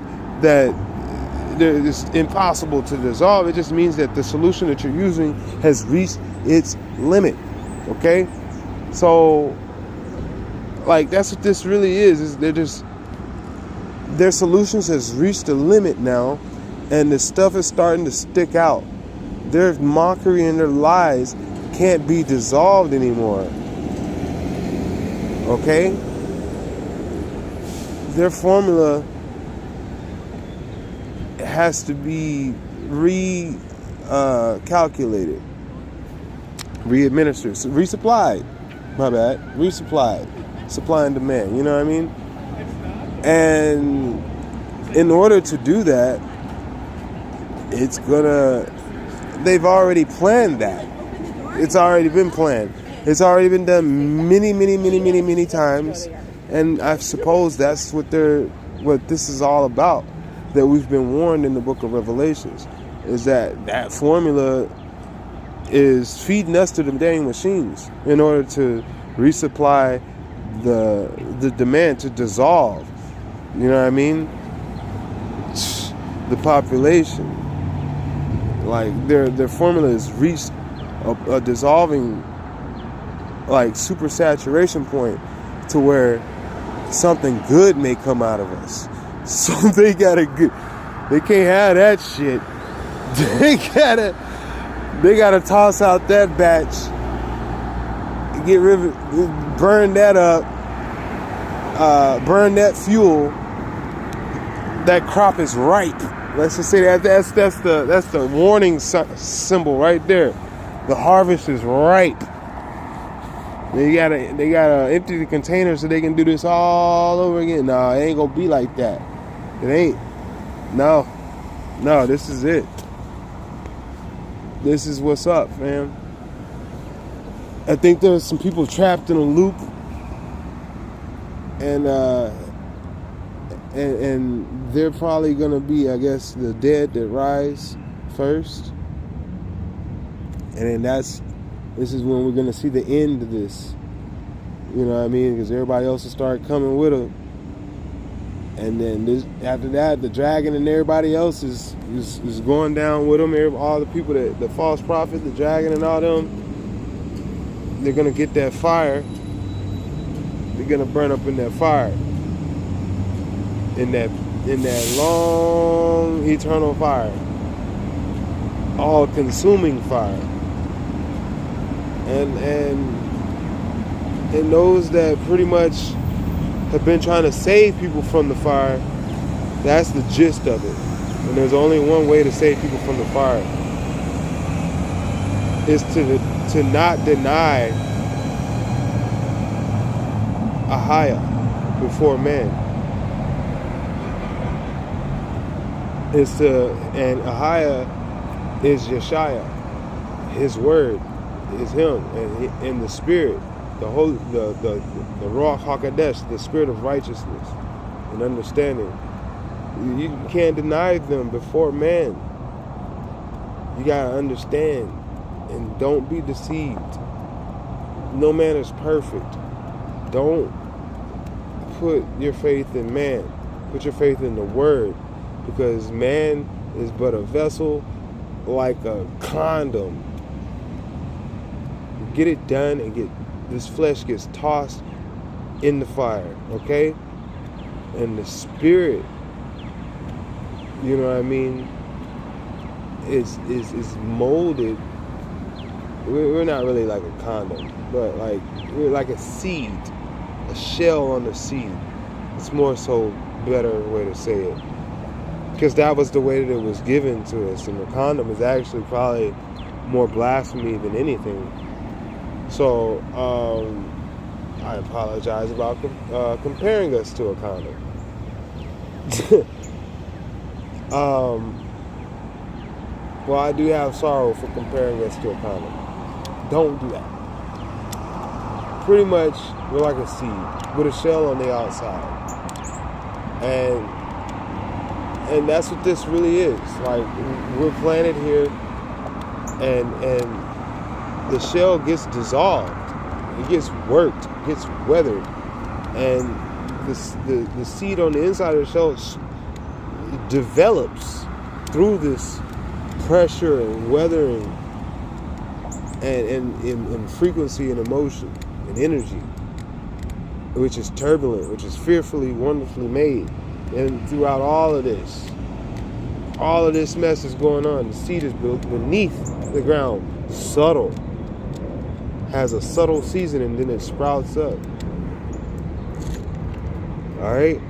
it's impossible to dissolve. It just means that the solution that you're using has reached its limit. Okay? So, like, that's what this really is their solutions has reached a limit now, and the stuff is starting to stick out. Their mockery and their lies can't be dissolved anymore. Okay? Their formula has to be recalculated, re-administered, resupplied. My bad. Resupplied. Supply and demand. You know what I mean? And in order to do that, they've already planned that. It's already been planned. It's already been done many times. And I suppose that's what this is all about. That we've been warned in the book of Revelations, is that formula is feeding us to the dang machines in order to resupply the demand, to dissolve. You know what I mean? The population. Like their formula has reached a dissolving, like, supersaturation point to where something good may come out of us. So they can't have that shit. They gotta toss out that batch, get rid of it, burn that up, burn that fuel, that crop is ripe. Let's just say that's the warning symbol right there. The harvest is ripe. They gotta empty the container so they can do this all over again. No, it ain't gonna be like that. It ain't. No, this is it. This is what's up, man. I think there's some people trapped in a loop, and they're probably gonna be, I guess, the dead that rise first, and then this is when we're gonna see the end of this. You know what I mean? Because everybody else will start coming with them. And then after that, the dragon and everybody else is going down with them. All the people, the false prophet, the dragon and all them, they're going to get that fire. They're going to burn up in that fire. In that long, eternal fire. All-consuming fire. And those that pretty much have been trying to save people from the fire, that's the gist of it. And there's only one way to save people from the fire. Is to not deny Ahia before man. And Ahia is Yeshaya. His word is him, and the spirit. The Ruach HaKodesh, the spirit of righteousness and understanding. You can't deny them before man. You gotta understand and don't be deceived. No man is perfect. Don't put your faith in man. Put your faith in the word, because man is but a vessel, like a condom. Get it done and this flesh gets tossed in the fire, okay? And the spirit, you know what I mean, is molded. We're not really like a condom, but like we're like a seed, a shell on the seed. It's more so better way to say it, because that was the way that it was given to us, and the condom is actually probably more blasphemy than anything. So, I apologize about comparing us to a condom. Well, I do have sorrow for comparing us to a condom. Don't do that. Pretty much, we're like a seed with a shell on the outside. And that's what this really is. Like, we're planted here, and the shell gets dissolved, it gets worked, it gets weathered, and the seed on the inside of the shell develops through this pressure and weathering and in frequency and emotion and energy, which is turbulent, which is fearfully, wonderfully made. And throughout all of this mess is going on. The seed is built beneath the ground, subtle. Has a subtle season, and then it sprouts up. Alright?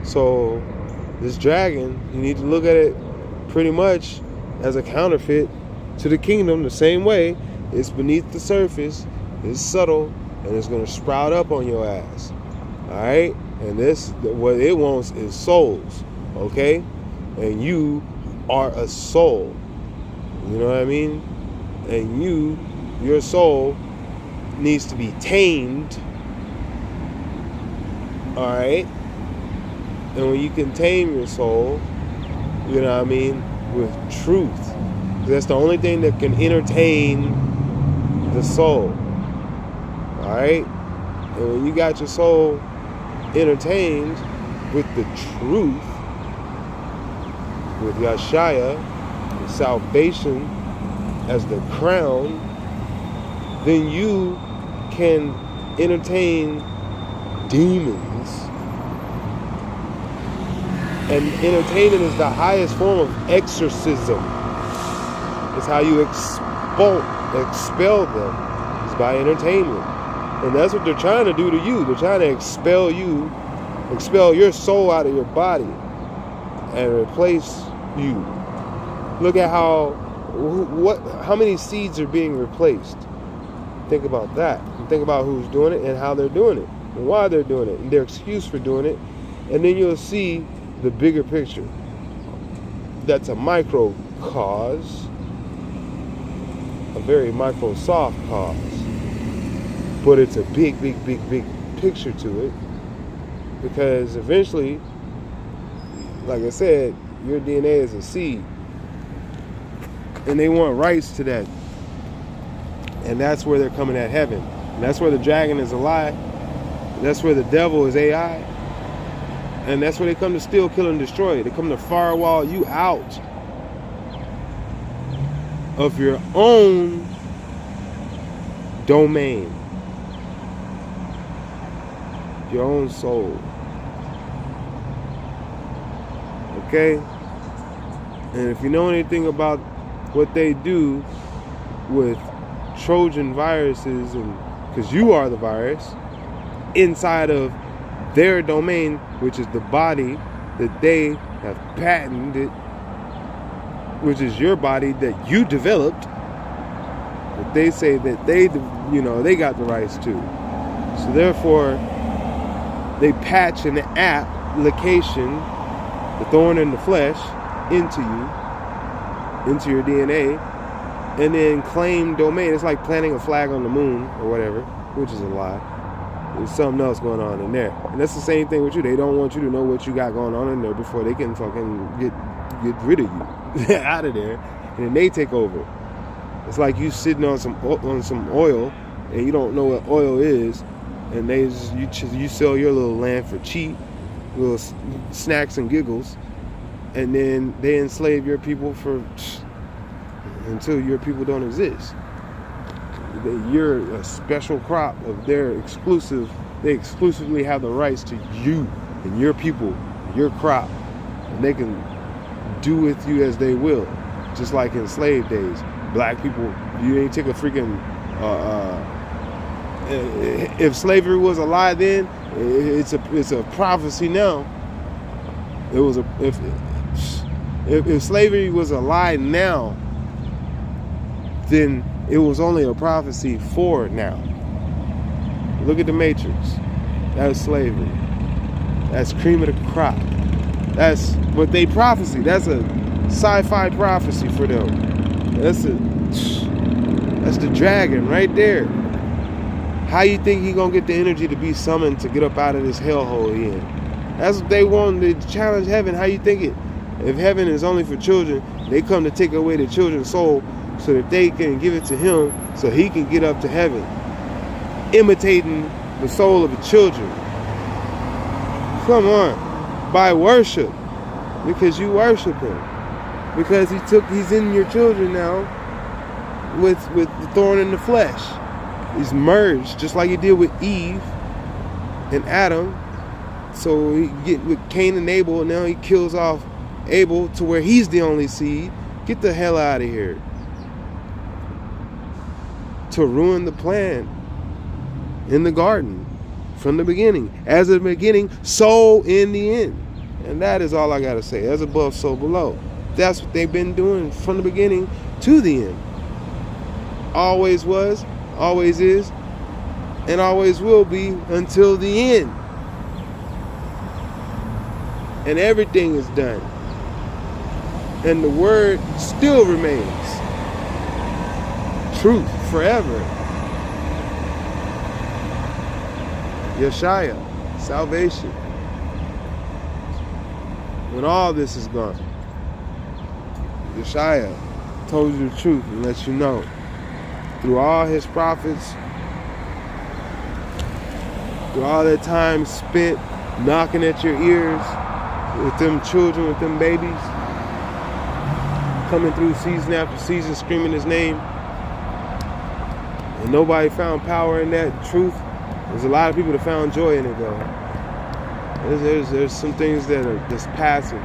So, this dragon, you need to look at it pretty much as a counterfeit to the kingdom, the same way. It's beneath the surface, it's subtle, and it's going to sprout up on your ass. Alright? And what it wants is souls. Okay? And you are a soul. You know what I mean? And your soul needs to be tamed. Alright? And when you can tame your soul, you know what I mean, with truth. That's the only thing that can entertain the soul. Alright? And when you got your soul entertained with the truth, with Yeshaya, with salvation as the crown, then you can entertain demons. And entertaining is the highest form of exorcism. It's how you expel them, is by entertainment. And that's what they're trying to do to you. They're trying to expel your soul out of your body and replace you. Look at how many seeds are being replaced. Think about that. And think about who's doing it and how they're doing it and why they're doing it and their excuse for doing it. And then you'll see the bigger picture. That's a micro cause, a very micro soft cause. But it's a big, big, big, big picture to it. Because eventually, like I said, your DNA is a seed. And they want rights to that. And that's where they're coming at heaven. And that's where the dragon is a lie. That's where the devil is AI. And that's where they come to steal, kill, and destroy. They come to firewall you out of your own domain. Your own soul. Okay? And if you know anything about what they do with Trojan viruses, and because you are the virus inside of their domain, which is the body that they have patented, which is your body that you developed, that they say that they got the rights to. So therefore, they patch an application, the thorn in the flesh, into you, into your DNA, and then claim domain. It's like planting a flag on the moon or whatever, which is a lie. There's something else going on in there. And that's the same thing with you. They don't want you to know what you got going on in there before they can fucking get rid of you out of there. And then they take over. It's like you sitting on some oil and you don't know what oil is, and you sell your little land for cheap, little snacks and giggles, and then they enslave your people until your people don't exist. You're a special crop of their exclusive. They exclusively have the rights to you and your people, your crop, and they can do with you as they will. Just like in slave days, black people, you ain't take a freaking. If slavery was a lie then, it's a prophecy now. It was if slavery was a lie now, then it was only a prophecy for now. Look at the Matrix. That's slavery. That's cream of the crop. That's what they prophesy. That's a sci-fi prophecy for them. That's the dragon right there. How you think he gonna get the energy to be summoned to get up out of this hellhole he in? That's what they want to challenge heaven. How you think it? If heaven is only for children, they come to take away the children's soul so that they can give it to him so he can get up to heaven, imitating the soul of the children. Come on, by worship, because you worship him, because he's in your children now with the thorn in the flesh. He's merged just like he did with Eve and Adam. So he get with Cain and Abel, and now he kills off Abel to where he's the only seed. Get the hell out of here. To ruin the plan in the garden from the beginning. As in the beginning, so in the end. And that is all I got to say. As above, so below. That's what they've been doing from the beginning to the end. Always was, always is, and always will be until the end. And everything is done. And the word still remains. Truth forever. Yeshaya, salvation. When all this is gone, Yeshaya told you the truth and let you know. Through all his prophets, through all that time spent knocking at your ears with them children, with them babies, coming through season after season screaming his name, and nobody found power in that truth. There's a lot of people that found joy in it though. There's some things that are just passive.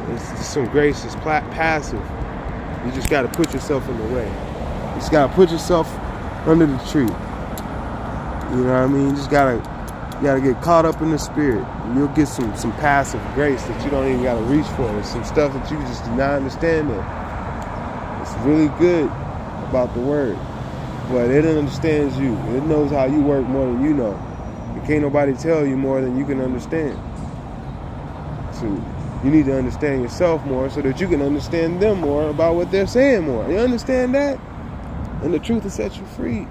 There's some grace that's passive. You just got to put yourself in the way. You just got to put yourself under the tree. You know what I mean? You just gotta get caught up in the spirit. You'll get some passive grace that you don't even gotta reach for. There's some stuff that you just do not understand that. It's really good about the word. But it understands you. It knows how you work more than you know. And can't nobody tell you more than you can understand. So you need to understand yourself more so that you can understand them more about what they're saying more. You understand that? And the truth will set you free.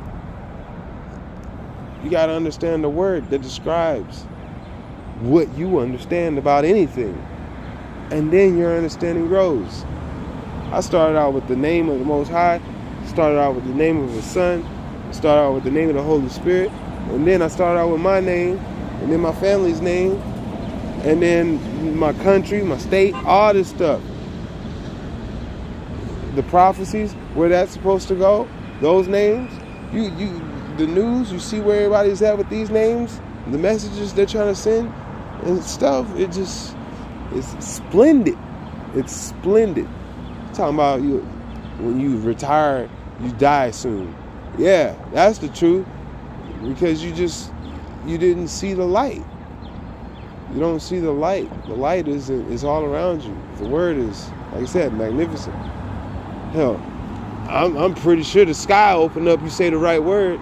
You got to understand the word that describes what you understand about anything. And then your understanding grows. I started out with the name of the Most High. Started out with the name of His Son. Started out with the name of the Holy Spirit. And then I started out with my name. And then my family's name. And then my country, my state, all this stuff. The prophecies, where that's supposed to go, those names. The news, you see where everybody's at with these names, the messages they're trying to send and stuff. It's splendid. It's splendid. Talking about you when you retire, you die soon. Yeah, that's the truth. Because you didn't see the light. You don't see the light. The light is all around you. The word is, like I said, magnificent. Hell, I'm pretty sure the sky opened up. You say the right word.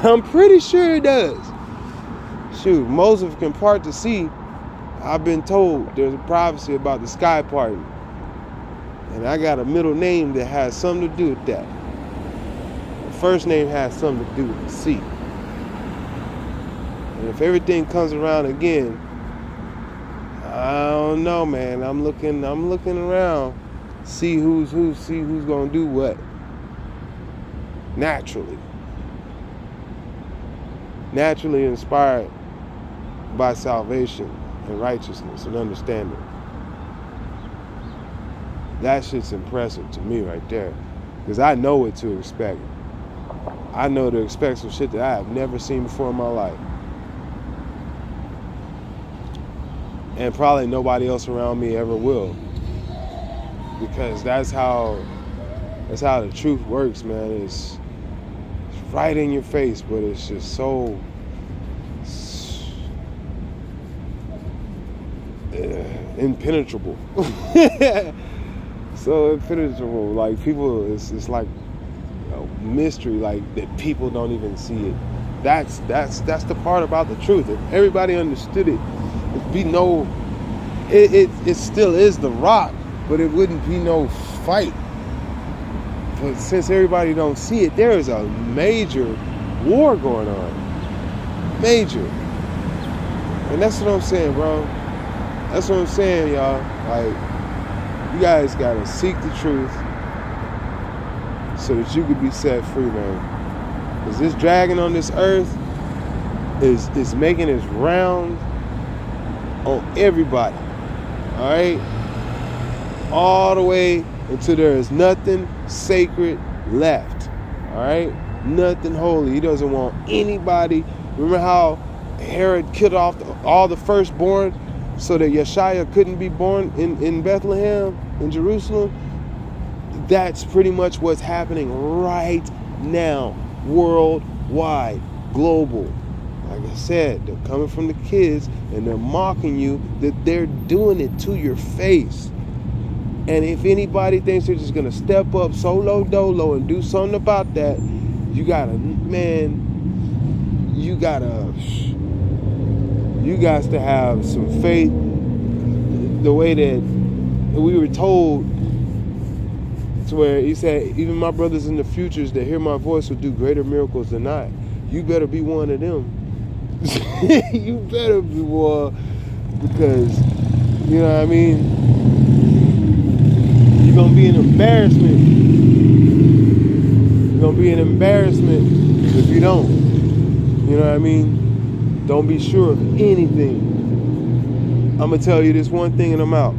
I'm pretty sure it does. Shoot, Moses can part the sea. I've been told there's a prophecy about the sky parting. And I got a middle name that has something to do with that. The first name has something to do with the sea. And if everything comes around again, I don't know, man. I'm looking around, see who's gonna do what. Naturally inspired by salvation and righteousness and understanding. That shit's impressive to me right there. Because I know what to expect. I know to expect some shit that I have never seen before in my life. And probably nobody else around me ever will. Because that's how the truth works, man. It's right in your face, but it's just so impenetrable. So impenetrable. Like people, it's like a mystery, like that people don't even see it. That's the part about the truth. If everybody understood it, it'd be no. It still is the rock, but it wouldn't be no fight. But since everybody don't see it, there is a major war going on. Major. And that's what I'm saying, bro. That's what I'm saying, y'all. Like, you guys gotta seek the truth so that you could be set free, man. Because this dragon on this earth is making its round on everybody. Alright? All the way until there is nothing sacred left. Alright? Nothing holy. He doesn't want anybody. Remember how Herod killed off all the firstborn so that Yeshua couldn't be born in Bethlehem, in Jerusalem? That's pretty much what's happening right now. Worldwide. Global. Like I said, they're coming from the kids and they're mocking you that they're doing it to your face. And if anybody thinks they're just going to step up solo dolo and do something about that, you got to have some faith the way that we were told, to where he said, even my brothers in the futures that hear my voice will do greater miracles than I. You better be one of them. You better be one, because, you know what I mean? You're going to be an embarrassment. You're going to be an embarrassment if you don't. You know what I mean? Don't be sure of anything. I'm going to tell you this one thing and I'm out.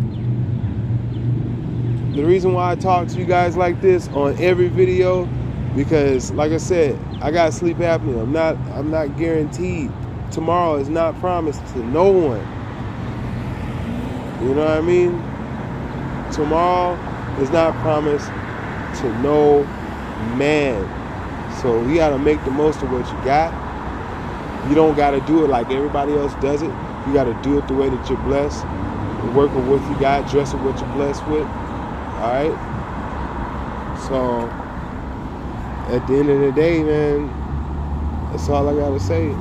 The reason why I talk to you guys like this on every video, because like I said, I got sleep apnea. I'm not guaranteed. Tomorrow is not promised to no one. You know what I mean? Tomorrow is not promised to no man. So you gotta make the most of what you got. You don't got to do it like everybody else does it. You got to do it the way that you're blessed. Work with what you got, dress with what you're blessed with. All right? So, at the end of the day, man, that's all I got to say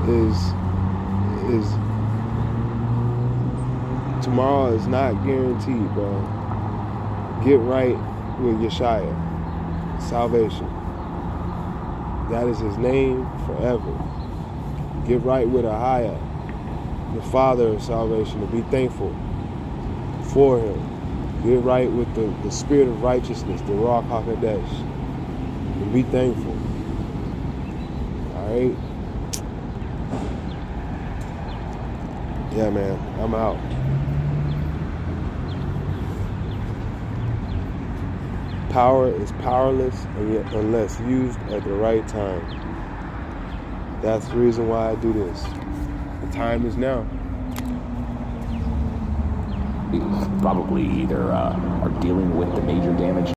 is tomorrow is not guaranteed, bro. Get right with Yeshua. Salvation. That is his name forever. Get right with Ahia, the Father of salvation, to be thankful for him. Get right with the Spirit of righteousness, the Ruach HaKodesh, and be thankful. Alright? Yeah, man, I'm out. Power is powerless unless used at the right time. That's the reason why I do this. The time is now. We probably either are dealing with the major damage